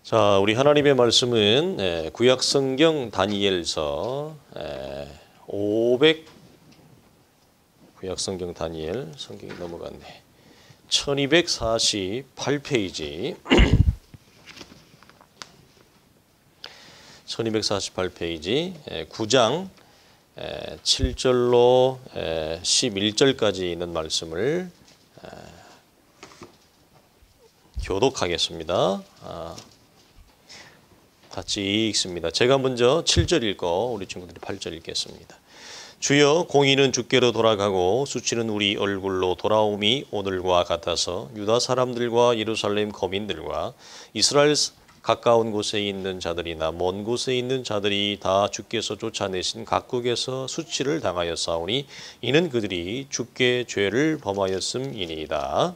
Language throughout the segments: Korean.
자, 우리 하나님의 말씀은 구약성경 다니엘서 500 구약성경 다니엘 성경이 넘어갔네. 1248페이지 1248페이지 9장 7절로 11절까지 있는 말씀을 교독하겠습니다. 같이 읽습니다. 제가 먼저 7절 읽고 우리 친구들이 8절 읽겠습니다. 주여, 공의는 주께로 돌아가고 수치는 우리 얼굴로 돌아옴이 오늘과 같아서 유다 사람들과 예루살렘 거민들과 이스라엘 가까운 곳에 있는 자들이나 먼 곳에 있는 자들이 다 주께서 쫓아내신 각국에서 수치를 당하였사오니 이는 그들이 주께 죄를 범하였음이니이다.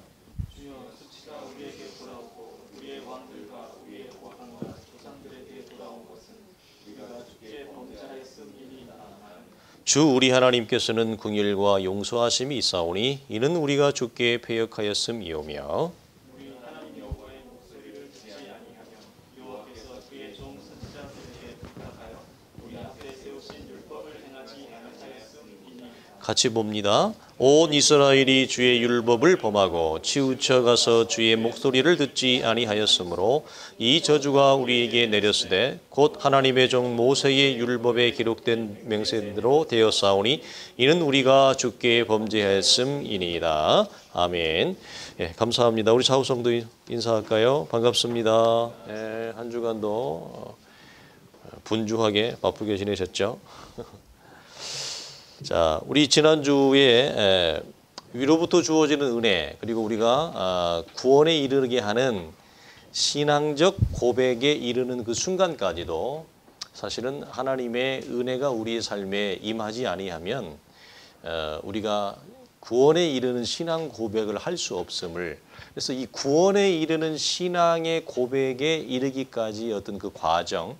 주 우리 하나님께서는 긍휼과 용서하심이 있사오니 이는 우리가 주께 패역하였음이오며 같이 봅니다. 온 이스라엘이 주의 율법을 범하고 치우쳐 가서 주의 목소리를 듣지 아니하였으므로 이 저주가 우리에게 내렸으되 곧 하나님의 종 모세의 율법에 기록된 맹세대로 되었사오니 이는 우리가 주께 범죄하였음이니이다. 아멘. 감사합니다. 우리 좌우성도 인사할까요? 반갑습니다. 한 주간도 분주하게 바쁘게 지내셨죠? 자, 우리 지난주에 위로부터 주어지는 은혜, 그리고 우리가 구원에 이르게 하는 신앙적 고백에 이르는 그 순간까지도 사실은 하나님의 은혜가 우리의 삶에 임하지 아니하면 우리가 구원에 이르는 신앙 고백을 할 수 없음을, 그래서 이 구원에 이르는 신앙의 고백에 이르기까지 어떤 그 과정,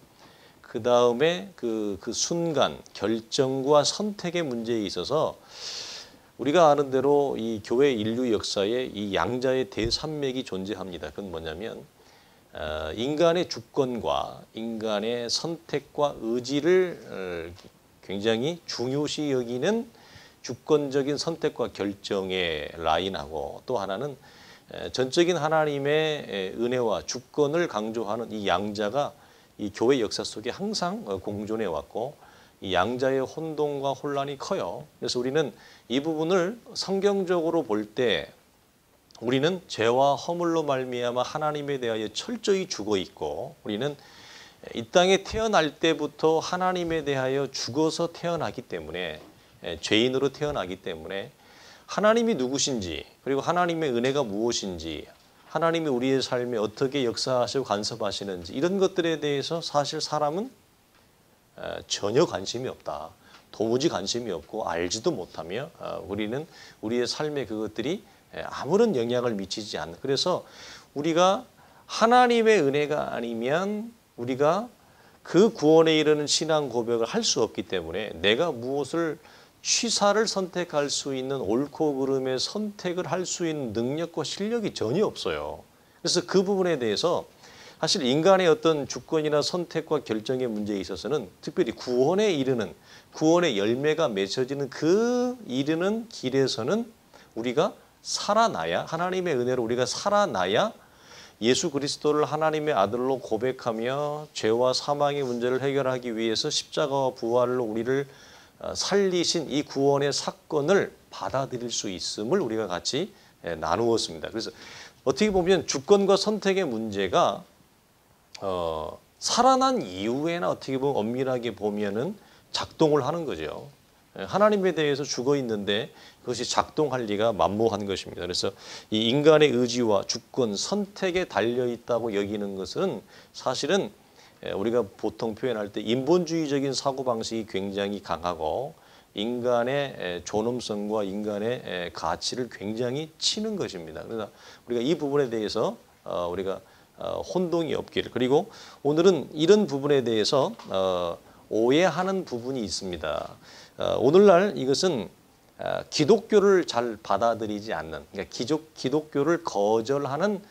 그 다음에 그 순간 결정과 선택의 문제에 있어서 우리가 아는 대로 이 교회 인류 역사에 이 양자의 대산맥이 존재합니다. 그건 뭐냐면 인간의 주권과 인간의 선택과 의지를 굉장히 중요시 여기는 주권적인 선택과 결정의 라인하고, 또 하나는 전적인 하나님의 은혜와 주권을 강조하는 이 양자가 이 교회 역사 속에 항상 공존해 왔고, 이 양자의 혼동과 혼란이 커요. 그래서 우리는 이 부분을 성경적으로 볼 때 우리는 죄와 허물로 말미암아 하나님에 대하여 철저히 죽어 있고, 우리는 이 땅에 태어날 때부터 하나님에 대하여 죽어서 태어나기 때문에, 죄인으로 태어나기 때문에 하나님이 누구신지, 그리고 하나님의 은혜가 무엇인지, 하나님이 우리의 삶에 어떻게 역사하시고 간섭하시는지, 이런 것들에 대해서 사실 사람은 전혀 관심이 없다. 도무지 관심이 없고 알지도 못하며 우리는 우리의 삶에 그것들이 아무런 영향을 미치지 않는, 그래서 우리가 하나님의 은혜가 아니면 우리가 그 구원에 이르는 신앙 고백을 할 수 없기 때문에 내가 무엇을 취사를 선택할 수 있는 옳고 그름의 선택을 할 수 있는 능력과 실력이 전혀 없어요. 그래서 그 부분에 대해서 사실 인간의 어떤 주권이나 선택과 결정의 문제에 있어서는, 특별히 구원에 이르는, 구원의 열매가 맺어지는 그 이르는 길에서는 우리가 살아나야, 하나님의 은혜로 우리가 살아나야 예수 그리스도를 하나님의 아들로 고백하며 죄와 사망의 문제를 해결하기 위해서 십자가와 부활로 우리를 살리신 이 구원의 사건을 받아들일 수 있음을 우리가 같이 나누었습니다. 그래서 어떻게 보면 주권과 선택의 문제가 살아난 이후에나 어떻게 보면 엄밀하게 보면은 작동을 하는 거죠. 하나님에 대해서 죽어 있는데 그것이 작동할 리가 만무한 것입니다. 그래서 이 인간의 의지와 주권, 선택에 달려 있다고 여기는 것은 사실은 우리가 보통 표현할 때 인본주의적인 사고방식이 굉장히 강하고 인간의 존엄성과 인간의 가치를 굉장히 치는 것입니다. 그래서 우리가 이 부분에 대해서 우리가 혼동이 없기를, 그리고 오늘은 이런 부분에 대해서 오해하는 부분이 있습니다. 오늘날 이것은 기독교를 잘 받아들이지 않는, 그러니까 기독교를 거절하는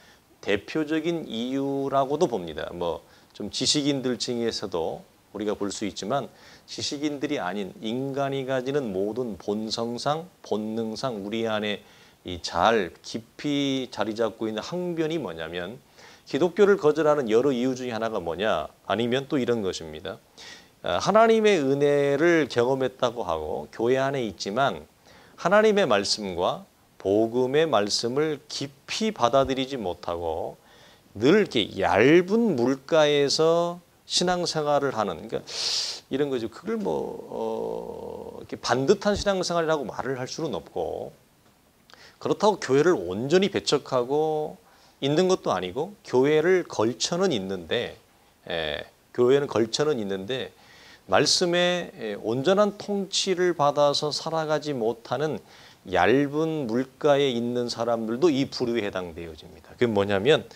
대표적인 이유라고도 봅니다. 뭐 좀 지식인들 층에서도 우리가 볼 수 있지만 지식인들이 아닌 인간이 가지는 모든 본성상, 본능상 우리 안에 이 잘 깊이 자리 잡고 있는 항변이 뭐냐면 기독교를 거절하는 여러 이유 중에 하나가 뭐냐? 아니면 또 이런 것입니다. 하나님의 은혜를 경험했다고 하고 교회 안에 있지만 하나님의 말씀과 복음의 말씀을 깊이 받아들이지 못하고 늘 이렇게 얇은 물가에서 신앙생활을 하는, 그러니까 이런 거죠. 그걸 뭐 이렇게 반듯한 신앙생활이라고 말을 할 수는 없고, 그렇다고 교회를 온전히 배척하고 있는 것도 아니고 교회를 걸쳐는 있는데, 교회는 걸쳐는 있는데 말씀의 온전한 통치를 받아서 살아가지 못하는 얇은 물가에 있는 사람들도 이 부류에 해당되어집니다. 그게 뭐냐면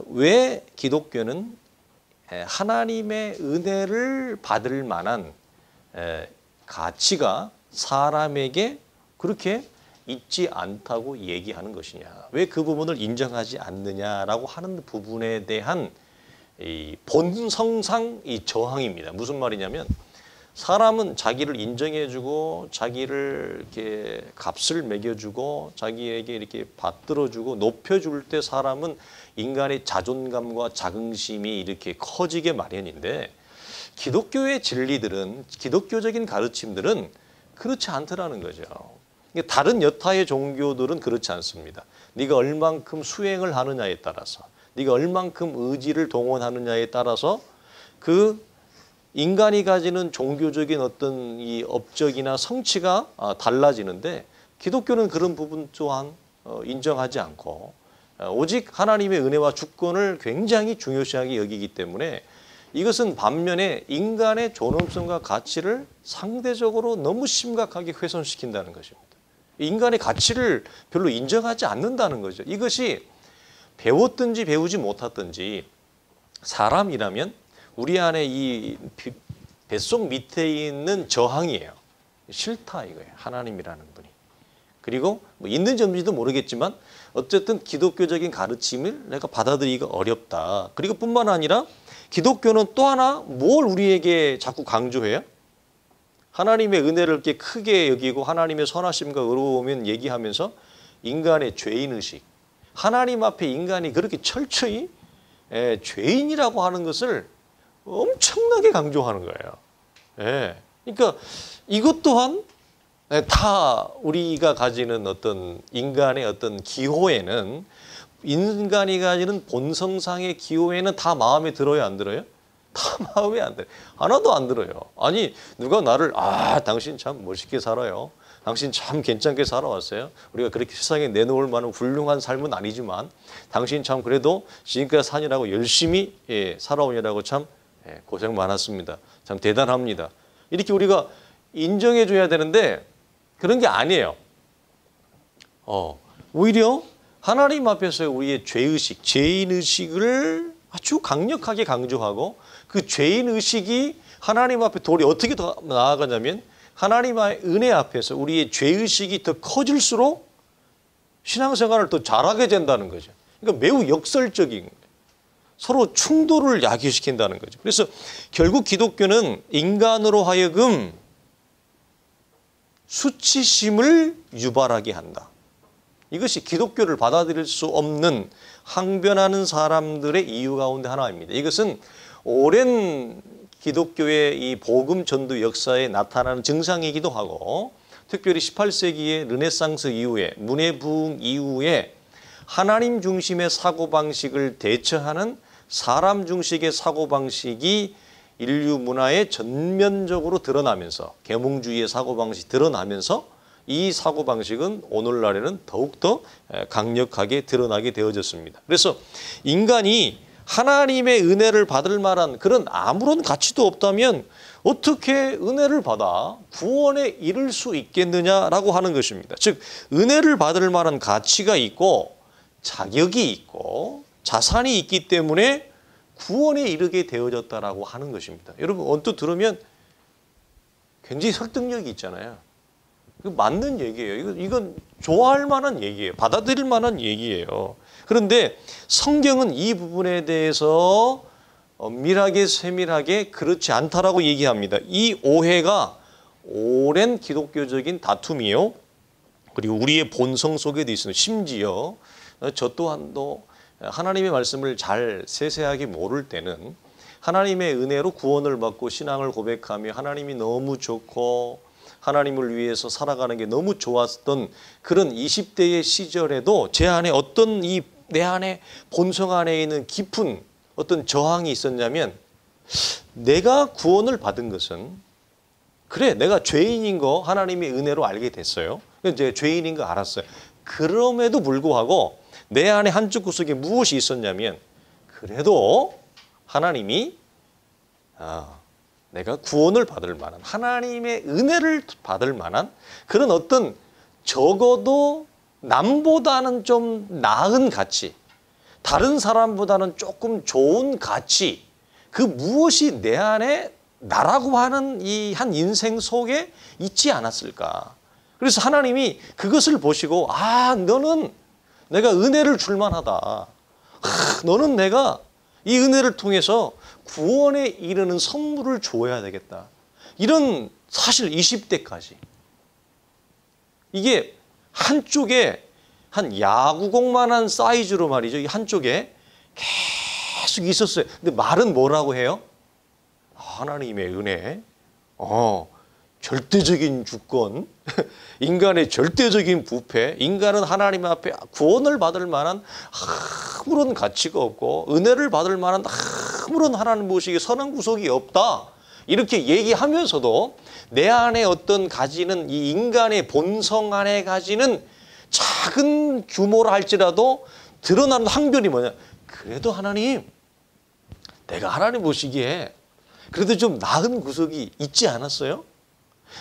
왜 기독교는 하나님의 은혜를 받을 만한 가치가 사람에게 그렇게 있지 않다고 얘기하는 것이냐, 왜 그 부분을 인정하지 않느냐라고 하는 부분에 대한 이 본성상 이 저항입니다. 무슨 말이냐면 사람은 자기를 인정해주고 자기를 이렇게 값을 매겨주고 자기에게 이렇게 받들어주고 높여줄 때 사람은 인간의 자존감과 자긍심이 이렇게 커지게 마련인데, 기독교의 진리들은, 기독교적인 가르침들은 그렇지 않더라는 거죠. 다른 여타의 종교들은 그렇지 않습니다. 네가 얼만큼 수행을 하느냐에 따라서, 네가 얼만큼 의지를 동원하느냐에 따라서 그 인간이 가지는 종교적인 어떤 이 업적이나 성취가 달라지는데, 기독교는 그런 부분 또한 인정하지 않고 오직 하나님의 은혜와 주권을 굉장히 중요시하게 여기기 때문에 이것은 반면에 인간의 존엄성과 가치를 상대적으로 너무 심각하게 훼손시킨다는 것입니다. 인간의 가치를 별로 인정하지 않는다는 거죠. 이것이 배웠든지 배우지 못했든지 사람이라면 우리 안에 이 뱃속 밑에 있는 저항이에요. 싫다 이거예요. 하나님이라는 분이. 그리고 뭐 있는지 없는지도 모르겠지만 어쨌든 기독교적인 가르침을 내가 받아들이기가 어렵다. 그리고 뿐만 아니라 기독교는 또 하나 뭘 우리에게 자꾸 강조해요? 하나님의 은혜를 이렇게 크게 여기고 하나님의 선하심과 의로움을 얘기하면서 인간의 죄인의식, 하나님 앞에 인간이 그렇게 철저히 죄인이라고 하는 것을 엄청나게 강조하는 거예요. 그러니까 이것 또한 다 우리가 가지는 어떤 인간의 어떤 기호에는, 인간이 가지는 본성상의 기호에는 다 마음에 들어요, 안 들어요? 다 마음에 안 들어요. 하나도 안 들어요. 아니 누가 나를 당신 참 멋있게 살아요. 당신 참 괜찮게 살아왔어요. 우리가 그렇게 세상에 내놓을 만한 훌륭한 삶은 아니지만 당신 참 그래도 지금까지 사느라고 열심히 살아오느라고 참 고생 많았습니다. 참 대단합니다. 이렇게 우리가 인정해 줘야 되는데 그런 게 아니에요. 오히려 하나님 앞에서 우리의 죄의식, 죄인의식을 아주 강력하게 강조하고, 그 죄인의식이 하나님 앞에 도리 어떻게 더 나아가냐면 하나님의 은혜 앞에서 우리의 죄의식이 더 커질수록 신앙생활을 더 잘하게 된다는 거죠. 그러니까 매우 역설적인 거예요. 서로 충돌을 야기시킨다는 거죠. 그래서 결국 기독교는 인간으로 하여금 수치심을 유발하게 한다. 이것이 기독교를 받아들일 수 없는 항변하는 사람들의 이유 가운데 하나입니다. 이것은 오랜 기독교의 이 복음 전도 역사에 나타나는 증상이기도 하고, 특별히 18세기의 르네상스 이후에, 문해 부흥 이후에 하나님 중심의 사고방식을 대처하는 사람 중심의 사고방식이 인류 문화에 전면적으로 드러나면서, 계몽주의의 사고방식이 드러나면서 이 사고방식은 오늘날에는 더욱더 강력하게 드러나게 되어졌습니다. 그래서 인간이 하나님의 은혜를 받을 만한 그런 아무런 가치도 없다면 어떻게 은혜를 받아 구원에 이를 수 있겠느냐라고 하는 것입니다. 즉 은혜를 받을 만한 가치가 있고 자격이 있고 자산이 있기 때문에 구원에 이르게 되어졌다라고 하는 것입니다. 여러분 언뜻 들으면 굉장히 설득력이 있잖아요. 이거 맞는 얘기예요. 이건 좋아할 만한 얘기예요. 받아들일 만한 얘기예요. 그런데 성경은 이 부분에 대해서 엄밀하게 세밀하게 그렇지 않다라고 얘기합니다. 이 오해가 오랜 기독교적인 다툼이요. 그리고 우리의 본성 속에도 있습니다. 심지어 저 또한도 하나님의 말씀을 잘 세세하게 모를 때는 하나님의 은혜로 구원을 받고 신앙을 고백하며 하나님이 너무 좋고 하나님을 위해서 살아가는 게 너무 좋았던 그런 20대의 시절에도 제 안에 어떤 내 안에 본성 안에 있는 깊은 어떤 저항이 있었냐면 내가 구원을 받은 것은 그래 내가 죄인인 거 하나님의 은혜로 알게 됐어요. 제가 죄인인 거 알았어요. 그럼에도 불구하고 내 안에 한쪽 구석에 무엇이 있었냐면 그래도 하나님이 내가 구원을 받을 만한 하나님의 은혜를 받을 만한 그런 어떤 적어도 남보다는 좀 나은 가치, 다른 사람보다는 조금 좋은 가치, 그 무엇이 내 안에 나라고 하는 이 한 인생 속에 있지 않았을까. 그래서 하나님이 그것을 보시고 너는 내가 은혜를 줄 만하다. 너는 내가 이 은혜를 통해서 구원에 이르는 선물을 줘야 되겠다. 이런 사실 20대까지. 이게 한쪽에 한 야구공만한 사이즈로 말이죠. 이 한쪽에 계속 있었어요. 근데 말은 뭐라고 해요? 하나님의 은혜, 절대적인 주권, 인간의 절대적인 부패, 인간은 하나님 앞에 구원을 받을 만한 아무런 가치가 없고 은혜를 받을 만한 아무런 하나님 보시기에 선한 구석이 없다. 이렇게 얘기하면서도 내 안에 어떤 가지는 이 인간의 본성 안에 가지는 작은 규모라 할지라도 드러나는 항변이 뭐냐. 그래도 하나님, 내가 하나님 보시기에 그래도 좀 나은 구석이 있지 않았어요?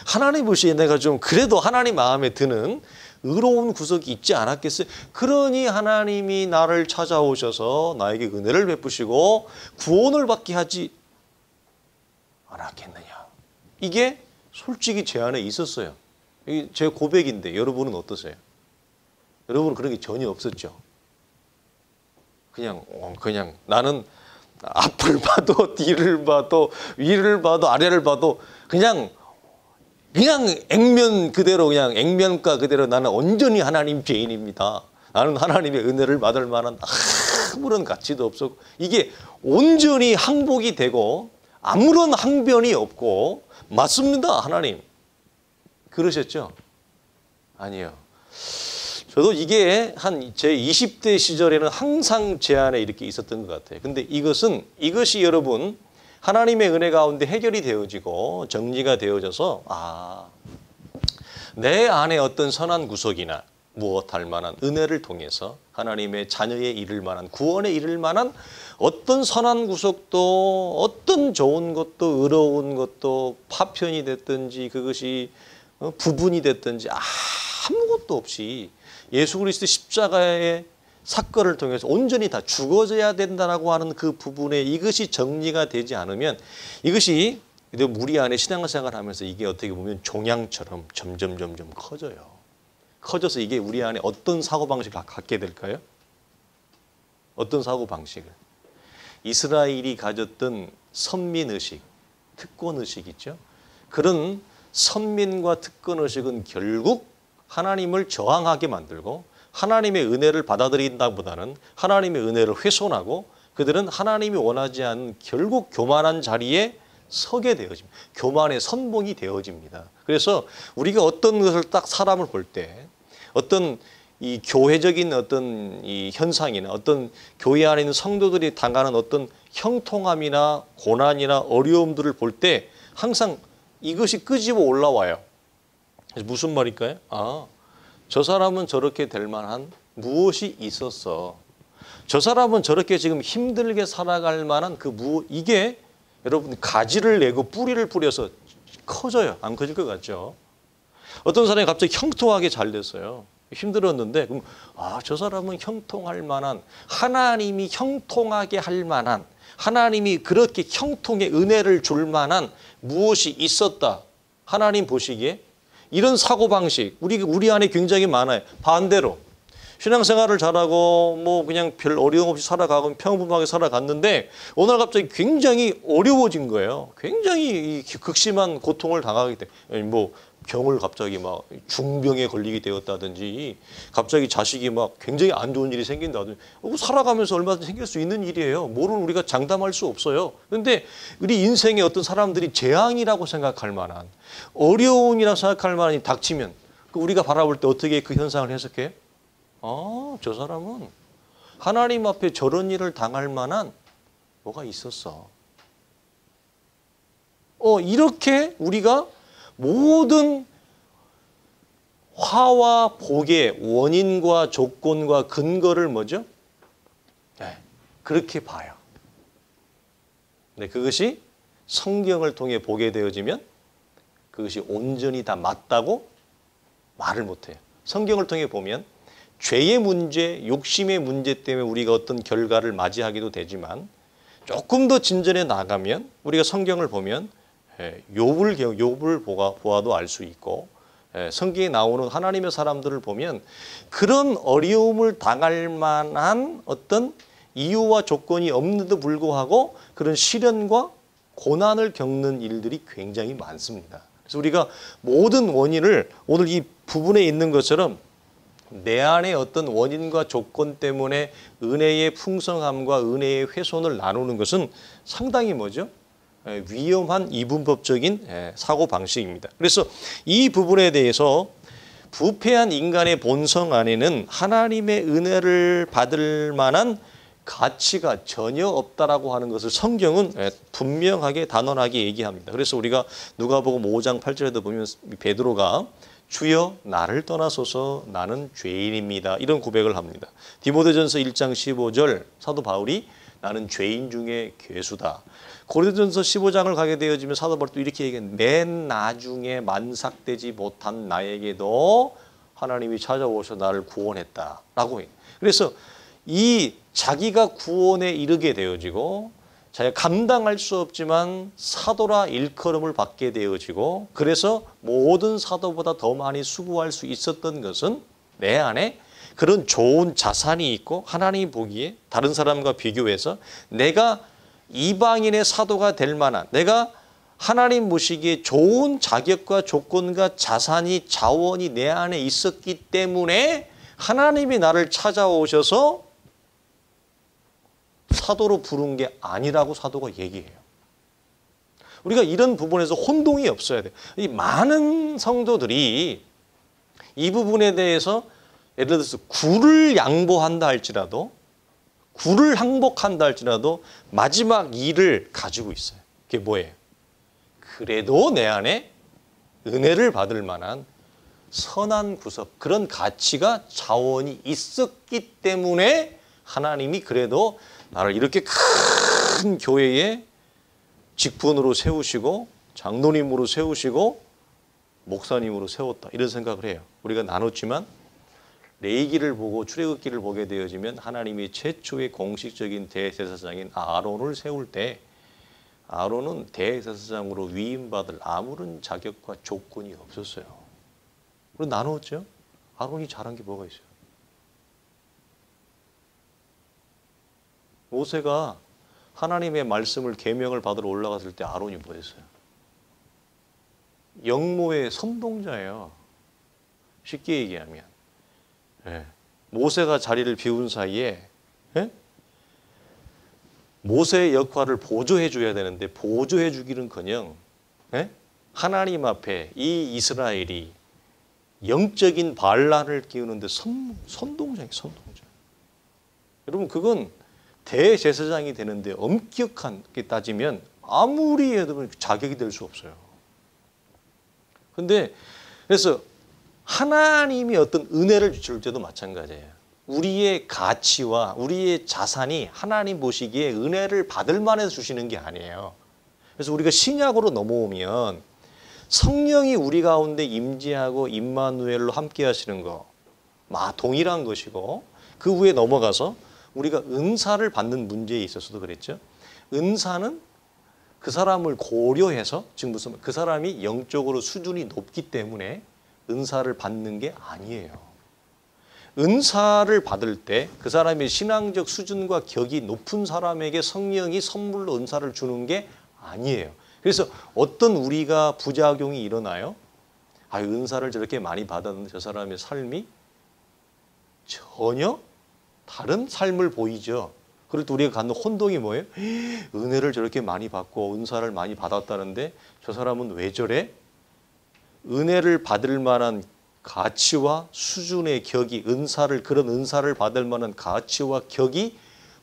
하나님 보시기에 내가 좀 그래도 하나님 마음에 드는 의로운 구석이 있지 않았겠어요? 그러니 하나님이 나를 찾아오셔서 나에게 은혜를 베푸시고 구원을 받게 하지 않았겠느냐. 이게 솔직히 제 안에 있었어요. 이게 제 고백인데 여러분은 어떠세요? 여러분은 그런 게 전혀 없었죠? 그냥 나는 앞을 봐도 뒤를 봐도 위를 봐도 아래를 봐도 그냥 액면 그대로 그냥 액면가 그대로 나는 온전히 하나님 죄인입니다. 나는 하나님의 은혜를 받을 만한 아무런 가치도 없었고 이게 온전히 항복이 되고 아무런 항변이 없고 맞습니다 하나님. 그러셨죠? 아니요. 저도 이게 한 제 20대 시절에는 항상 제 안에 이렇게 있었던 것 같아요. 근데 이것이 여러분 하나님의 은혜 가운데 해결이 되어지고 정리가 되어져서 내 안에 어떤 선한 구석이나 무엇할 만한 은혜를 통해서 하나님의 자녀에 이를 만한 구원에 이를 만한 어떤 선한 구석도 어떤 좋은 것도 의로운 것도 파편이 됐든지 그것이 부분이 됐든지 아무것도 없이 예수 그리스도 십자가의 사건을 통해서 온전히 다 죽어져야 된다라고 하는 그 부분에 이것이 정리가 되지 않으면 이것이 우리 안에 신앙생활을 하면서 이게 어떻게 보면 종양처럼 점점 커져요. 커져서 이게 우리 안에 어떤 사고방식을 갖게 될까요? 어떤 사고방식을? 이스라엘이 가졌던 선민의식, 특권의식 있죠? 그런 선민과 특권의식은 결국 하나님을 저항하게 만들고 하나님의 은혜를 받아들인다보다는 하나님의 은혜를 훼손하고 그들은 하나님이 원하지 않는 결국 교만한 자리에 서게 되어집니다. 교만의 선봉이 되어집니다. 그래서 우리가 어떤 것을 딱 사람을 볼 때 어떤 이 교회적인 어떤 이 현상이나 어떤 교회 안에 있는 성도들이 당하는 어떤 형통함이나 고난이나 어려움들을 볼 때 항상 이것이 끄집어 올라와요. 그래서 무슨 말일까요? 저 사람은 저렇게 될 만한 무엇이 있었어. 저 사람은 저렇게 지금 힘들게 살아갈 만한 이게 여러분 가지를 내고 뿌리를 뿌려서 커져요. 안 커질 것 같죠? 어떤 사람이 갑자기 형통하게 잘 됐어요. 힘들었는데 그럼 저 사람은 형통할 만한 하나님이 형통하게 할 만한 하나님이 그렇게 형통의 은혜를 줄 만한 무엇이 있었다. 하나님 보시기에 이런 사고방식 우리 안에 굉장히 많아요. 반대로 신앙생활을 잘하고 뭐 그냥 별 어려움 없이 살아가고 평범하게 살아갔는데 어느 날 갑자기 굉장히 어려워진 거예요. 굉장히 극심한 고통을 당하게 돼. 뭐 병을 갑자기 막 중병에 걸리게 되었다든지 갑자기 자식이 막 굉장히 안 좋은 일이 생긴다든지 살아가면서 얼마든지 생길 수 있는 일이에요. 뭐를 우리가 장담할 수 없어요. 그런데 우리 인생에 어떤 사람들이 재앙이라고 생각할 만한 어려움이라고 생각할 만한 일이 닥치면 우리가 바라볼 때 어떻게 그 현상을 해석해? 저 사람은 하나님 앞에 저런 일을 당할 만한 뭐가 있었어. 이렇게 우리가 모든 화와 복의 원인과 조건과 근거를 뭐죠? 네, 그렇게 봐요. 네, 그것이 성경을 통해 보게 되어지면 그것이 온전히 다 맞다고 말을 못해요. 성경을 통해 보면 죄의 문제, 욕심의 문제 때문에 우리가 어떤 결과를 맞이하기도 되지만 조금 더 진전해 나가면 우리가 성경을 보면 욥을 보아도 알 수 있고 성경에 나오는 하나님의 사람들을 보면 그런 어려움을 당할 만한 어떤 이유와 조건이 없는데도 불구하고 그런 시련과 고난을 겪는 일들이 굉장히 많습니다. 그래서 우리가 모든 원인을 오늘 이 부분에 있는 것처럼 내 안에 어떤 원인과 조건 때문에 은혜의 풍성함과 은혜의 훼손을 나누는 것은 상당히 뭐죠? 위험한 이분법적인 사고방식입니다. 그래서 이 부분에 대해서 부패한 인간의 본성 안에는 하나님의 은혜를 받을 만한 가치가 전혀 없다라고 하는 것을 성경은 분명하게 단언하게 얘기합니다. 그래서 우리가 누가복음 5장 8절에도 보면 베드로가 주여 나를 떠나소서 나는 죄인입니다. 이런 고백을 합니다. 디모데전서 1장 15절 사도 바울이 나는 죄인 중에 괴수다. 고린도전서 15장을 가게 되어지면 사도 바울도 이렇게 얘기해요. 맨 나중에 만삭되지 못한 나에게도 하나님이 찾아오셔서 나를 구원했다라고 해요. 그래서 이 자기가 구원에 이르게 되어지고 자기가 감당할 수 없지만 사도라 일컬음을 받게 되어지고 그래서 모든 사도보다 더 많이 수고할 수 있었던 것은 내 안에 그런 좋은 자산이 있고 하나님이 보기에 다른 사람과 비교해서 내가 이방인의 사도가 될 만한 내가 하나님 보시기에 좋은 자격과 조건과 자산이 자원이 내 안에 있었기 때문에 하나님이 나를 찾아오셔서 사도로 부른 게 아니라고 사도가 얘기해요. 우리가 이런 부분에서 혼동이 없어야 돼요. 이 많은 성도들이 이 부분에 대해서 예를 들어서 구를 양보한다 할지라도 구를 항복한다 할지라도 마지막 일을 가지고 있어요. 그게 뭐예요? 그래도 내 안에 은혜를 받을 만한 선한 구석 그런 가치가 자원이 있었기 때문에 하나님이 그래도 나를 이렇게 큰 교회에 직분으로 세우시고 장로님으로 세우시고 목사님으로 세웠다 이런 생각을 해요. 우리가 나눴지만 레위기를 보고 출애굽기를 보게 되어지면 하나님이 최초의 공식적인 대제사장인 아론을 세울 때 아론은 대제사장으로 위임받을 아무런 자격과 조건이 없었어요. 그리고 나누었죠. 아론이 잘한 게 뭐가 있어요? 모세가 하나님의 말씀을 계명을 받으러 올라갔을 때 아론이 뭐 했어요? 영모의 선동자예요. 쉽게 얘기하면 모세가 자리를 비운 사이에 모세의 역할을 보조해 줘야 되는데 보조해 주기는커녕 하나님 앞에 이 이스라엘이 영적인 반란을 끼우는데 선동자예요. 선동자. 여러분 그건 대제사장이 되는데 엄격하게 따지면 아무리 해도 자격이 될 수 없어요. 근데 그래서 하나님이 어떤 은혜를 줄 때도 마찬가지예요. 우리의 가치와 우리의 자산이 하나님 보시기에 은혜를 받을 만해서 주시는 게 아니에요. 그래서 우리가 신약으로 넘어오면 성령이 우리 가운데 임재하고 임마누엘로 함께 하시는 거 동일한 것이고 그 후에 넘어가서 우리가 은사를 받는 문제에 있어서도 그랬죠. 은사는 그 사람을 고려해서 지금 무슨 그 사람이 영적으로 수준이 높기 때문에 은사를 받는 게 아니에요. 은사를 받을 때 그 사람의 신앙적 수준과 격이 높은 사람에게 성령이 선물로 은사를 주는 게 아니에요. 그래서 어떤 우리가 부작용이 일어나요? 아, 은사를 저렇게 많이 받았는데 저 사람의 삶이 전혀 다른 삶을 보이죠. 그럴 때 우리가 갖는 혼동이 뭐예요? 은혜를 저렇게 많이 받고 은사를 많이 받았다는데 저 사람은 왜 저래? 은혜를 받을 만한 가치와 수준의 격이 그런 은사를 받을 만한 가치와 격이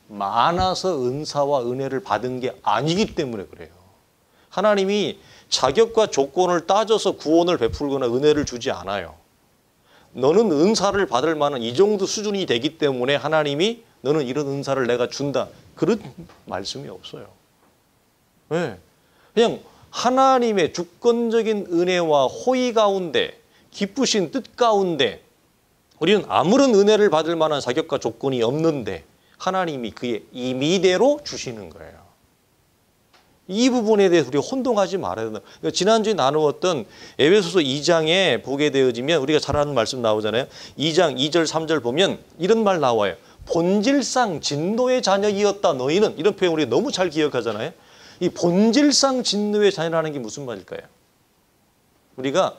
많아서 은사와 은혜를 받은 게 아니기 때문에 그래요. 하나님이 자격과 조건을 따져서 구원을 베풀거나 은혜를 주지 않아요. 너는 은사를 받을 만한 이 정도 수준이 되기 때문에 하나님이 너는 이런 은사를 내가 준다. 그런 말씀이 없어요. 네. 그냥 하나님의 주권적인 은혜와 호의 가운데 기쁘신 뜻 가운데 우리는 아무런 은혜를 받을 만한 자격과 조건이 없는데 하나님이 그의 임의대로 주시는 거예요. 이 부분에 대해서 우리가 혼동하지 말아야 된다. 그러니까 지난주에 나누었던 에베소서 2장에 보게 되어지면 우리가 잘 아는 말씀 나오잖아요. 2장 2절 3절 보면 이런 말 나와요. 본질상 진노의 자녀이었다 너희는. 이런 표현 우리가 너무 잘 기억하잖아요. 이 본질상 진노의 자녀라는 게 무슨 말일까요? 우리가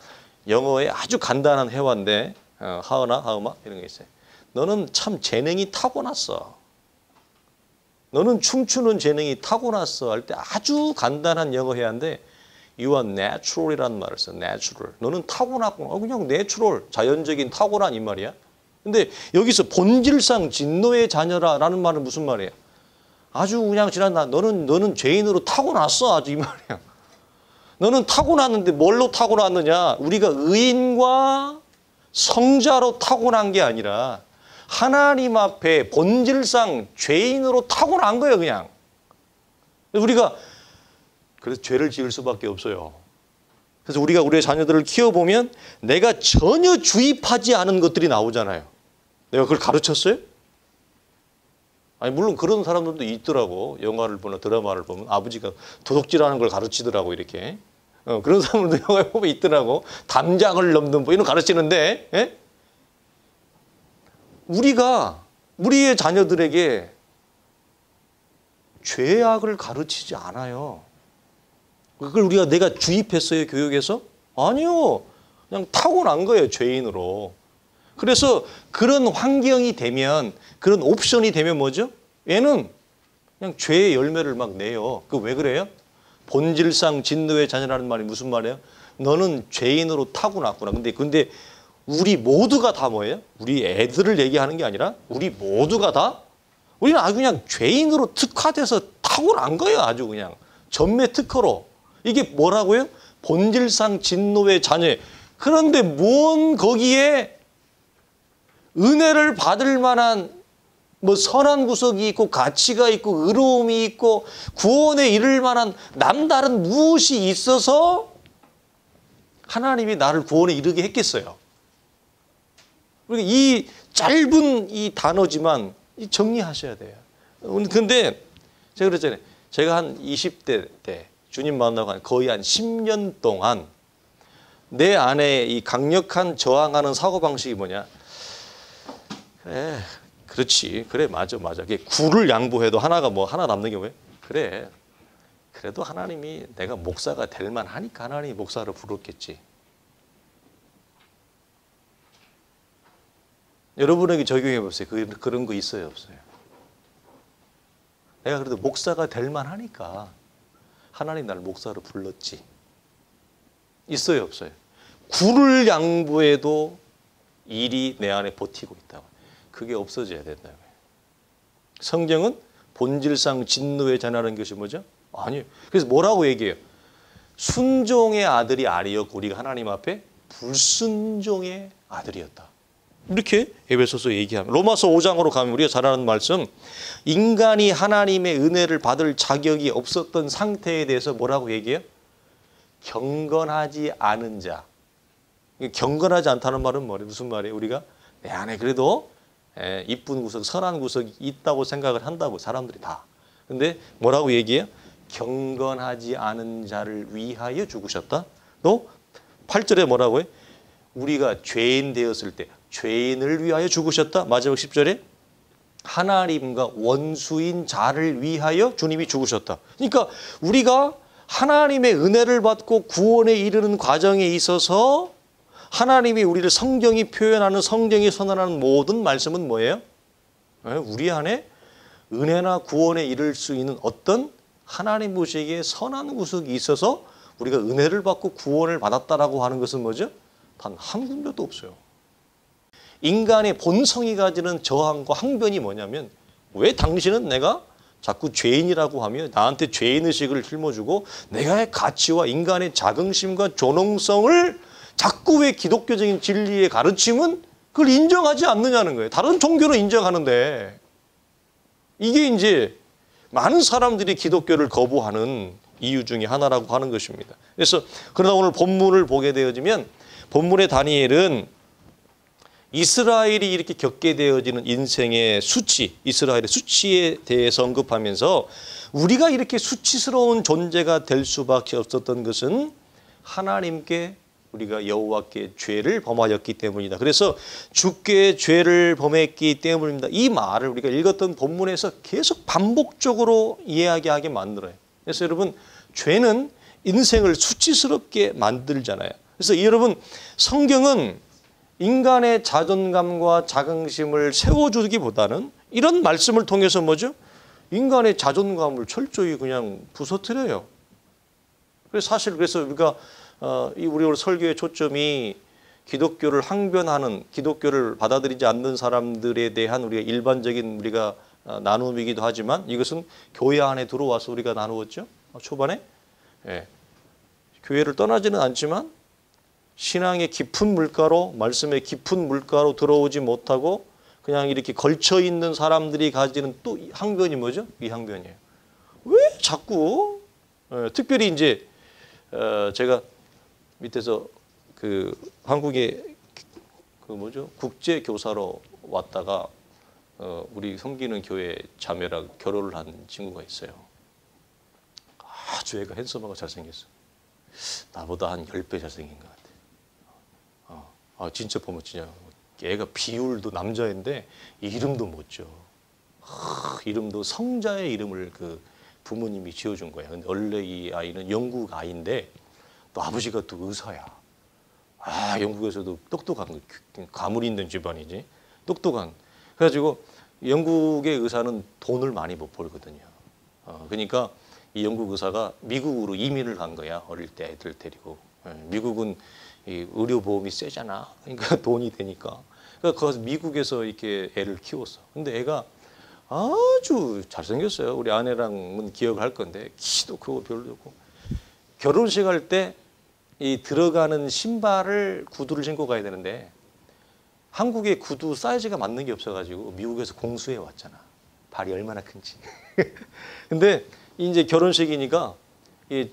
영어에 아주 간단한 회화인데 하으마 이런 게 있어요. 너는 참 재능이 타고났어. 너는 춤추는 재능이 타고났어 할 때 아주 간단한 영어 회화인데 You are natural이라는 말을 써. natural. 너는 타고났구나. 그냥 natural, 자연적인 타고난 이 말이야. 근데 여기서 본질상 진노의 자녀라는 말은 무슨 말이에요? 아주 그냥 너는 죄인으로 타고났어. 아주 이 말이야. 너는 타고났는데 뭘로 타고났느냐? 우리가 의인과 성자로 타고난 게 아니라 하나님 앞에 본질상 죄인으로 타고난 거예요, 그냥. 우리가 그래서 죄를 지을 수밖에 없어요. 그래서 우리가 우리의 자녀들을 키워보면 내가 전혀 주입하지 않은 것들이 나오잖아요. 내가 그걸 가르쳤어요? 아니 물론 그런 사람들도 있더라고. 영화를 보나 드라마를 보면 아버지가 도둑질하는 걸 가르치더라고 이렇게. 그런 사람들도 영화에 보면 있더라고. 담장을 넘는 뭐 이런 거 가르치는데 예? 우리가 우리의 자녀들에게 죄악을 가르치지 않아요. 그걸 내가 주입했어요, 교육에서? 아니요. 그냥 타고난 거예요, 죄인으로. 그래서 그런 환경이 되면, 그런 옵션이 되면 뭐죠? 얘는 그냥 죄의 열매를 막 내요. 그 왜 그래요? 본질상 진노의 자녀라는 말이 무슨 말이에요? 너는 죄인으로 타고났구나. 근데 우리 모두가 다 뭐예요? 우리 애들을 얘기하는 게 아니라 우리 모두가 다 우리는 아주 그냥 죄인으로 특화돼서 타고난 거예요. 아주 그냥 전매 특허로. 이게 뭐라고요? 본질상 진노의 자녀. 그런데 뭔 거기에 은혜를 받을 만한 뭐 선한 구석이 있고 가치가 있고 의로움이 있고 구원에 이를 만한 남다른 무엇이 있어서 하나님이 나를 구원에 이르게 했겠어요. 그러니까 이 짧은 이 단어지만 정리하셔야 돼요. 근데 제가 그랬잖아요. 제가 한 20대 때 주님 만나고 거의 한 10년 동안 내 안에 이 강력한 저항하는 사고방식이 뭐냐. 그래, 그렇지. 그래, 맞아. 굴을 양보해도 하나 남는 게 뭐예요? 그래. 그래도 하나님이 내가 목사가 될 만하니까 하나님이 목사를 부르겠지. 여러분에게 적용해 보세요. 그런 거 있어요, 없어요? 내가 그래도 목사가 될 만하니까 하나님 나를 목사로 불렀지. 있어요, 없어요? 굴을 양보해도 일이 내 안에 버티고 있다고. 그게 없어져야 된다고요. 성경은 본질상 진노의 자녀라는 것이 뭐죠? 아니에요. 그래서 뭐라고 얘기해요? 순종의 아들이 아니었고 우리가 하나님 앞에 불순종의 아들이었다. 이렇게 에베소서 얘기합니다. 로마서 5장으로 가면 우리가 잘 아는 말씀, 인간이 하나님의 은혜를 받을 자격이 없었던 상태에 대해서 뭐라고 얘기해요? 경건하지 않은 자. 경건하지 않다는 말은 뭐예요? 무슨 말이에요? 우리가 내 안에 그래도 이쁜 구석, 선한 구석이 있다고 생각을 한다고 사람들이 다. 근데 뭐라고 얘기해요? 경건하지 않은 자를 위하여 죽으셨다. 또 8절에 뭐라고 해요? 우리가 죄인 되었을 때 죄인을 위하여 죽으셨다. 마지막 10절에 하나님과 원수인 자를 위하여 주님이 죽으셨다. 그러니까 우리가 하나님의 은혜를 받고 구원에 이르는 과정에 있어서 하나님이 우리를 성경이 표현하는, 성경이 선언하는 모든 말씀은 뭐예요? 우리 안에 은혜나 구원에 이를 수 있는 어떤 하나님 보시기에 선한 구석이 있어서 우리가 은혜를 받고 구원을 받았다라고 하는 것은 뭐죠? 단 한 군데도 없어요. 인간의 본성이 가지는 저항과 항변이 뭐냐면, 왜 당신은 내가 자꾸 죄인이라고 하며 나한테 죄인의식을 짊어주고 내가의 가치와 인간의 자긍심과 존엄성을 자꾸 왜 기독교적인 진리의 가르침은 그걸 인정하지 않느냐는 거예요. 다른 종교는 인정하는데 이게 이제 많은 사람들이 기독교를 거부하는 이유 중에 하나라고 하는 것입니다. 그래서 그러나 오늘 본문을 보게 되어지면 본문의 다니엘은 이스라엘이 이렇게 겪게 되어지는 인생의 수치, 이스라엘의 수치에 대해서 언급하면서 우리가 이렇게 수치스러운 존재가 될 수밖에 없었던 것은 하나님께 우리가 여호와께 죄를 범하였기 때문이다. 그래서 주께 죄를 범했기 때문입니다. 이 말을 우리가 읽었던 본문에서 계속 반복적으로 이야기하게 만들어요. 그래서 여러분, 죄는 인생을 수치스럽게 만들잖아요. 그래서 여러분, 성경은 인간의 자존감과 자긍심을 세워주기보다는 이런 말씀을 통해서 뭐죠? 인간의 자존감을 철저히 그냥 부서뜨려요. 그래서 사실 그래서 우리가 우리 오늘 설교의 초점이 기독교를 항변하는, 기독교를 받아들이지 않는 사람들에 대한 우리가 일반적인 우리가 나눔이기도 하지만 이것은 교회 안에 들어와서 우리가 나누었죠. 초반에. 예. 교회를 떠나지는 않지만 신앙의 깊은 물가로, 말씀의 깊은 물가로 들어오지 못하고 그냥 이렇게 걸쳐 있는 사람들이 가지는 또 항변이 뭐죠? 이 항변이에요. 왜 자꾸 특별히 이제 제가 밑에서 그 한국에 그 뭐죠? 국제 교사로 왔다가 우리 섬기는 교회 자매랑 결혼을 한 친구가 있어요. 아주 애가 핸섬하고 잘생겼어. 나보다 한 10배 잘생긴 것 같아. 진짜 보면 진짜 애가 비율도 남자인데 이름도 멋져. 이름도 성자의 이름을 그 부모님이 지어준 거야. 근데 원래 이 아이는 영국 아이인데 또 아버지가 또 의사야. 영국에서도 똑똑한, 가문이 있는 집안이지. 똑똑한. 그래가지고 영국의 의사는 돈을 많이 못 벌거든요. 그러니까 이 영국 의사가 미국으로 이민을 간 거야. 어릴 때 애들 데리고. 미국은 이 의료보험이 세잖아. 그러니까 돈이 되니까. 그래서 거기서 미국에서 이렇게 애를 키웠어. 근데 애가 아주 잘생겼어요. 우리 아내랑은 기억을 할 건데 키도 크고 별도 좋고. 결혼식 할 때 이 들어가는 신발을, 구두를 신고 가야 되는데 한국의 구두 사이즈가 맞는 게 없어가지고 미국에서 공수해 왔잖아. 발이 얼마나 큰지. 근데 이제 결혼식이니까 이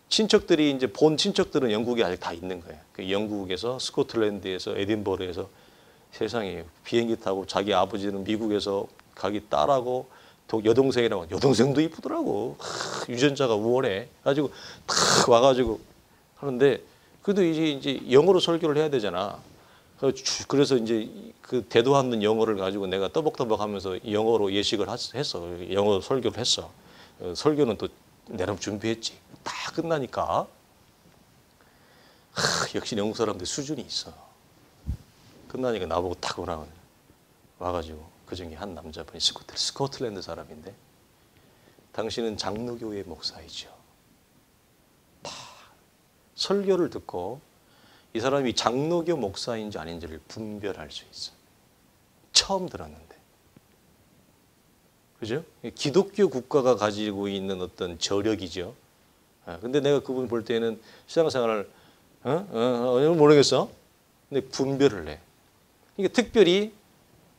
친척들이 이제 본 친척들은 영국에 아직 다 있는 거예요. 그 영국에서, 스코틀랜드에서, 에딘버러에서 세상에 비행기 타고 자기 아버지는 미국에서 가기 딸하고 여동생이라고, 여동생도 이쁘더라고. 유전자가 우월해. 가지고 탁 와가지고 하는데 그래도 이제 영어로 설교를 해야 되잖아. 그래서 이제 그 대도 않는 영어를 가지고 내가 떠벅떠벅하면서 영어로 예식을 했어. 영어 설교를 했어. 설교는 또 내가 준비했지. 다 끝나니까 역시 영국 사람들 수준이 있어. 끝나니까 나보고 탁 와가지고 그중에 한 남자분이 스코틀랜드 사람인데, 당신은 장로교회 목사이죠. 다 설교를 듣고 이 사람이 장로교 목사인지 아닌지를 분별할 수 있어. 처음 들었는데. 그죠? 기독교 국가가 가지고 있는 어떤 저력이죠. 근데 내가 그분 볼 때는 신앙생활을 모르겠어. 근데 분별을 해. 그러니까 특별히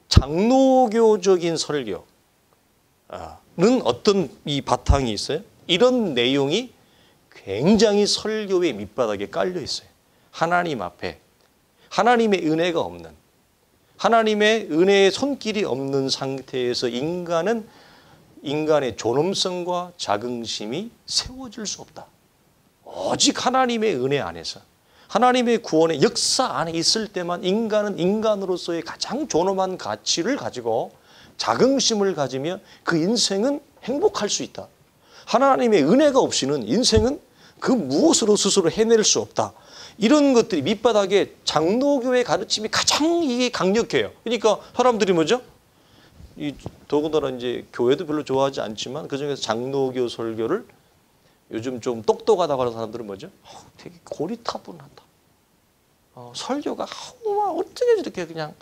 장로교적인 설교는 어떤 이 바탕이 있어요? 이런 내용이 굉장히 설교의 밑바닥에 깔려 있어요. 하나님 앞에 하나님의 은혜가 없는, 하나님의 은혜의 손길이 없는 상태에서 인간의 존엄성과 자긍심이 세워질 수 없다. 오직 하나님의 은혜 안에서, 하나님의 구원의 역사 안에 있을 때만 인간은 인간으로서의 가장 존엄한 가치를 가지고 자긍심을 가지며 그 인생은 행복할 수 있다. 하나님의 은혜가 없이는 인생은 그 무엇으로 스스로 해낼 수 없다. 이런 것들이 밑바닥에 장로교의 가르침이 가장 이게 강력해요. 그러니까 사람들이 뭐죠? 더군다나 이제 교회도 별로 좋아하지 않지만 그중에서 장로교 설교를 요즘 좀 똑똑하다고 하는 사람들은 뭐죠? 되게 고리타분하다. 설교가 어떻게 저렇게 그냥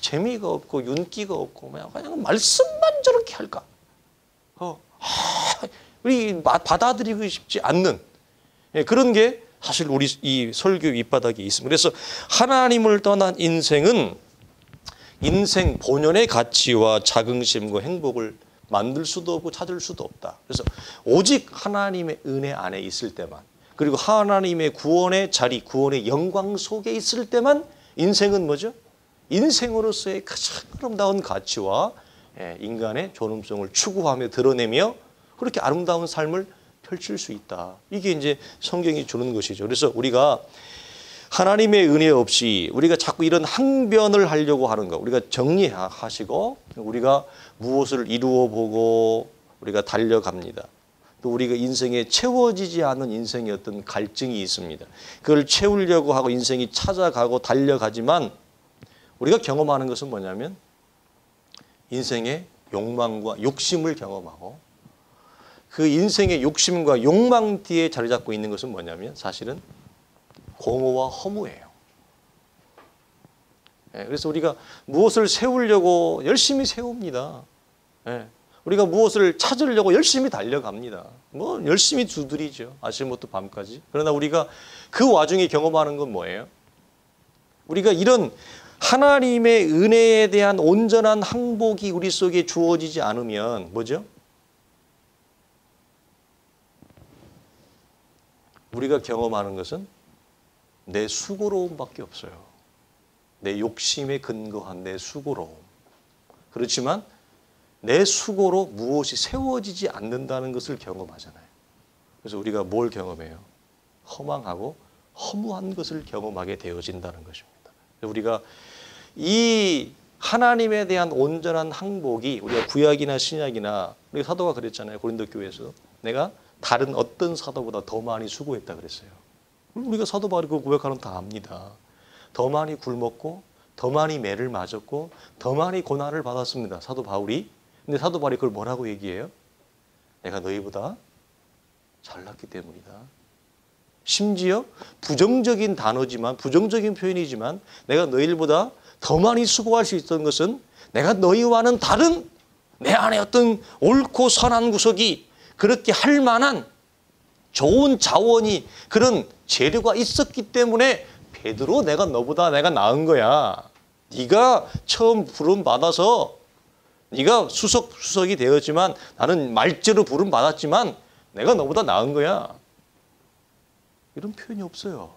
재미가 없고 윤기가 없고 그냥 말씀만 저렇게 할까? 우리 받아들이고 싶지 않는 그런 게 사실 우리 이 설교 밑바닥에 있습니다. 그래서 하나님을 떠난 인생은 인생 본연의 가치와 자긍심과 행복을 만들 수도 없고 찾을 수도 없다. 그래서 오직 하나님의 은혜 안에 있을 때만 그리고 하나님의 구원의 자리, 구원의 영광 속에 있을 때만 인생은 뭐죠? 인생으로서의 가장 아름다운 가치와 인간의 존엄성을 추구하며 드러내며 그렇게 아름다운 삶을 펼칠 수 있다. 이게 이제 성경이 주는 것이죠. 그래서 우리가 하나님의 은혜 없이 우리가 자꾸 이런 항변을 하려고 하는 거 우리가 정리하시고 우리가 무엇을 이루어 보고 우리가 달려갑니다. 또 우리가 인생에 채워지지 않은 인생의 어떤 갈증이 있습니다. 그걸 채우려고 하고 인생이 찾아가고 달려가지만 우리가 경험하는 것은 뭐냐면 인생의 욕망과 욕심을 경험하고 그 인생의 욕심과 욕망 뒤에 자리 잡고 있는 것은 뭐냐면 사실은 공허와 허무예요. 그래서 우리가 무엇을 세우려고 열심히 세웁니다. 우리가 무엇을 찾으려고 열심히 달려갑니다. 뭐 열심히 두드리죠. 아침부터 밤까지. 그러나 우리가 그 와중에 경험하는 건 뭐예요? 우리가 이런 하나님의 은혜에 대한 온전한 항복이 우리 속에 주어지지 않으면 뭐죠? 우리가 경험하는 것은 내 수고로움밖에 없어요. 내 욕심에 근거한 내 수고로움. 그렇지만 내 수고로 무엇이 세워지지 않는다는 것을 경험하잖아요. 그래서 우리가 뭘 경험해요? 허망하고 허무한 것을 경험하게 되어진다는 것입니다. 우리가 이 하나님에 대한 온전한 항복이 우리가 구약이나 신약이나 우리 사도가 그랬잖아요. 고린도 교회에서 내가 다른 어떤 사도보다 더 많이 수고했다 그랬어요. 우리가 사도 바울이 그 고백하는 다 압니다. 더 많이 굶었고 더 많이 매를 맞았고 더 많이 고난을 받았습니다. 사도 바울이. 근데 사도 바울이 그걸 뭐라고 얘기해요? 내가 너희보다 잘났기 때문이다. 심지어 부정적인 단어지만 부정적인 표현이지만 내가 너희들보다 더 많이 수고할 수 있었던 것은 내가 너희와는 다른 내 안에 어떤 옳고 선한 구석이 그렇게 할 만한 좋은 자원이 그런 재료가 있었기 때문에 베드로 내가 너보다 내가 나은 거야. 네가 처음 부름 받아서 네가 수석이 되었지만 나는 말재로 부름 받았지만 내가 너보다 나은 거야. 이런 표현이 없어요.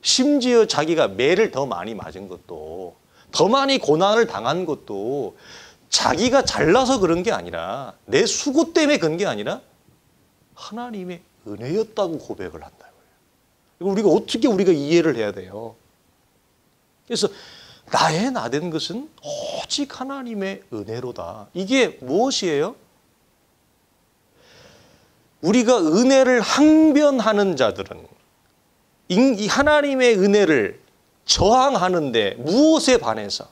심지어 자기가 매를 더 많이 맞은 것도 더 많이 고난을 당한 것도 자기가 잘나서 그런 게 아니라 내 수고 때문에 그런 게 아니라 하나님의 은혜였다고 고백을 한다고요. 우리가 어떻게 우리가 이해를 해야 돼요? 그래서 나의 나된 것은 오직 하나님의 은혜로다. 이게 무엇이에요? 우리가 은혜를 항변하는 자들은 이 하나님의 은혜를 저항하는데 무엇에 반해서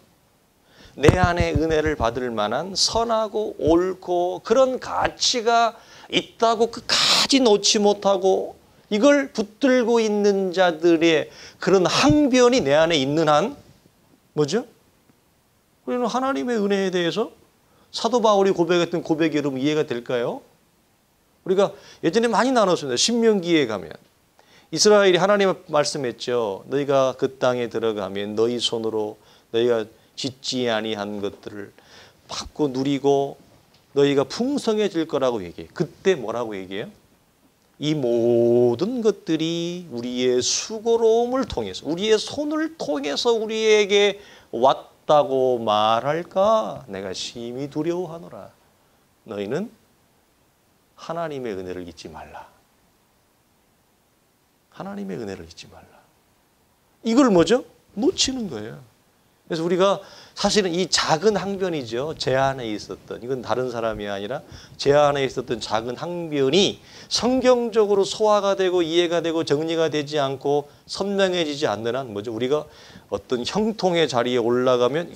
내 안에 은혜를 받을 만한 선하고 옳고 그런 가치가 있다고 끝까지 놓지 못하고 이걸 붙들고 있는 자들의 그런 항변이 내 안에 있는 한 뭐죠? 우리는 하나님의 은혜에 대해서 사도 바울이 고백했던 고백이 여러분 이해가 될까요? 우리가 예전에 많이 나눴습니다. 신명기에 가면 이스라엘이 하나님 말씀했죠. 너희가 그 땅에 들어가면 너희 손으로 너희가 짓지 아니한 것들을 받고 누리고 너희가 풍성해질 거라고 얘기해요. 그때 뭐라고 얘기해요? 이 모든 것들이 우리의 수고로움을 통해서 우리의 손을 통해서 우리에게 왔다고 말할까? 내가 심히 두려워하노라. 너희는 하나님의 은혜를 잊지 말라. 하나님의 은혜를 잊지 말라. 이걸 뭐죠? 놓치는 거예요. 그래서 우리가 사실은 이 작은 항변이죠. 제 안에 있었던, 이건 다른 사람이 아니라 제 안에 있었던 작은 항변이 성경적으로 소화가 되고 이해가 되고 정리가 되지 않고 선명해지지 않는 한 뭐죠? 우리가 어떤 형통의 자리에 올라가면 이야,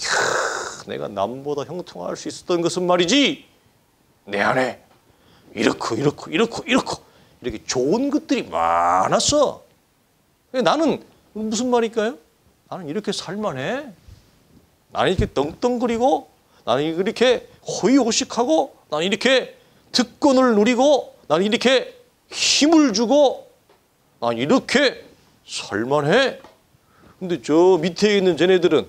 내가 남보다 형통할 수 있었던 것은 말이지 내 안에 이렇고 이렇게 좋은 것들이 많았어. 나는 무슨 말일까요? 나는 이렇게 살만해. 나는 이렇게 떵떵거리고, 나는 이렇게 호의호식하고, 나는 이렇게 특권을 누리고, 나는 이렇게 힘을 주고, 나는 이렇게 살만해. 근데 저 밑에 있는 쟤네들은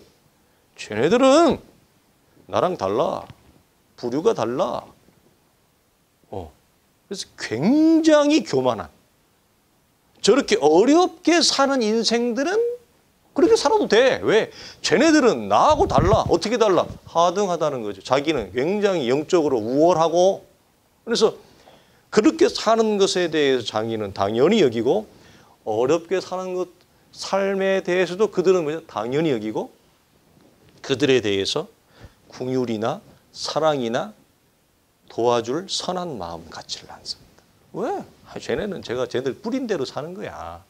나랑 달라. 부류가 달라. 그래서 굉장히 교만한, 저렇게 어렵게 사는 인생들은 그렇게 살아도 돼. 왜? 쟤네들은 나하고 달라. 어떻게 달라? 하등하다는 거죠. 자기는 굉장히 영적으로 우월하고, 그래서 그렇게 사는 것에 대해서 자기는 당연히 여기고, 어렵게 사는 것, 삶에 대해서도 그들은 뭐죠? 당연히 여기고, 그들에 대해서 긍휼이나 사랑이나 도와줄 선한 마음 갖지를 않습니다. 왜? 쟤네는 쟤들 뿌린 대로 사는 거야.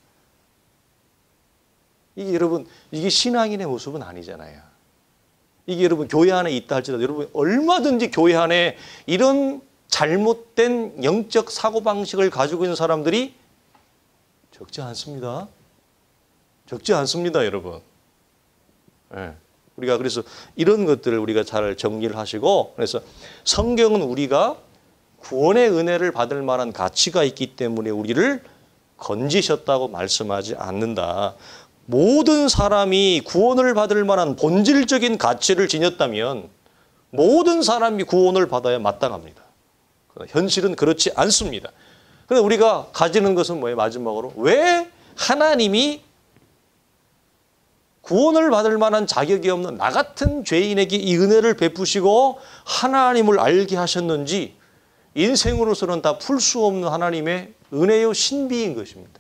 이게 여러분, 이게 신앙인의 모습은 아니잖아요. 이게 여러분 교회 안에 있다 할지라도 여러분 얼마든지 교회 안에 이런 잘못된 영적 사고방식을 가지고 있는 사람들이 적지 않습니다. 적지 않습니다, 여러분. 네. 우리가 그래서 이런 것들을 우리가 잘 정리를 하시고, 그래서 성경은 우리가 구원의 은혜를 받을 만한 가치가 있기 때문에 우리를 건지셨다고 말씀하지 않는다. 모든 사람이 구원을 받을 만한 본질적인 가치를 지녔다면 모든 사람이 구원을 받아야 마땅합니다. 현실은 그렇지 않습니다. 그런데 우리가 가지는 것은 뭐예요? 마지막으로 왜 하나님이 구원을 받을 만한 자격이 없는 나 같은 죄인에게 이 은혜를 베푸시고 하나님을 알게 하셨는지 인생으로서는 다 풀 수 없는 하나님의 은혜요 신비인 것입니다.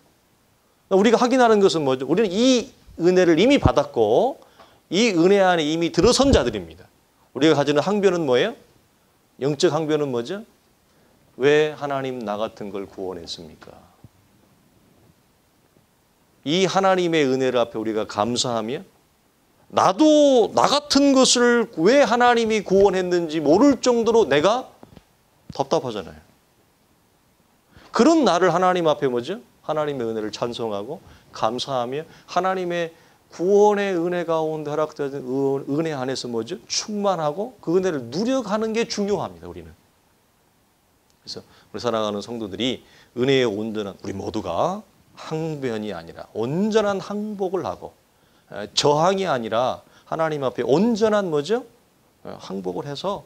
우리가 확인하는 것은 뭐죠? 우리는 이 은혜를 이미 받았고 이 은혜 안에 이미 들어선 자들입니다. 우리가 가지는 항변은 뭐예요? 영적 항변은 뭐죠? 왜 하나님 나 같은 걸 구원했습니까? 이 하나님의 은혜를 앞에 우리가 감사하며 나도 나 같은 것을 왜 하나님이 구원했는지 모를 정도로 내가 답답하잖아요. 그런 나를 하나님 앞에 뭐죠? 하나님의 은혜를 찬송하고 감사하며 하나님의 구원의 은혜 가운데 허락되는 은혜 안에서 뭐죠? 충만하고 그 은혜를 누려가는 게 중요합니다. 우리는. 그래서 우리 사랑하는 성도들이 은혜의 온전한 우리 모두가 항변이 아니라 온전한 항복을 하고 저항이 아니라 하나님 앞에 온전한 뭐죠? 항복을 해서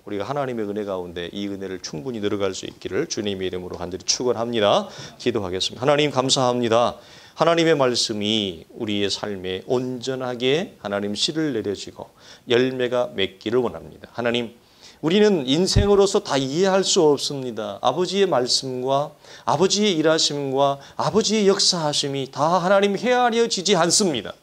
우리가 하나님의 은혜 가운데 이 은혜를 충분히 늘어갈 수 있기를 주님의 이름으로 간절히 축원합니다. 기도하겠습니다. 하나님 감사합니다. 하나님의 말씀이 우리의 삶에 온전하게 하나님 씨를 내려지고 열매가 맺기를 원합니다. 하나님, 우리는 인생으로서 다 이해할 수 없습니다. 아버지의 말씀과 아버지의 일하심과 아버지의 역사하심이 다 하나님 헤아려지지 않습니다.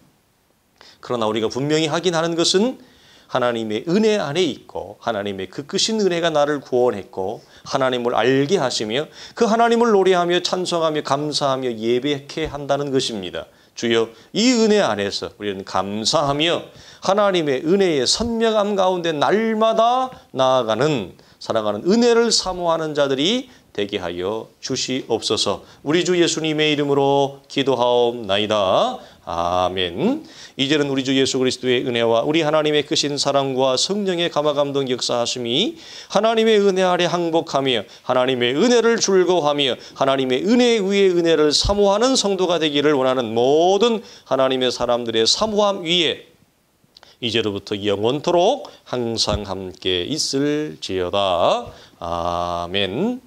그러나 우리가 분명히 확인하는 것은 하나님의 은혜 안에 있고 하나님의 그 크신 은혜가 나를 구원했고 하나님을 알게 하시며 그 하나님을 노래하며 찬송하며 감사하며 예배케 한다는 것입니다. 주여, 이 은혜 안에서 우리는 감사하며 하나님의 은혜의 선명함 가운데 날마다 나아가는 살아가는 은혜를 사모하는 자들이 되게 하여 주시옵소서. 우리 주 예수님의 이름으로 기도하옵나이다. 아멘. 이제는 우리 주 예수 그리스도의 은혜와 우리 하나님의 크신 사랑과 성령의 감화감동 역사하심이 하나님의 은혜 아래 항복하며 하나님의 은혜를 즐거워하며 하나님의 은혜 위에 은혜를 사모하는 성도가 되기를 원하는 모든 하나님의 사람들의 사모함 위에 이제로부터 영원토록 항상 함께 있을지어다. 아멘.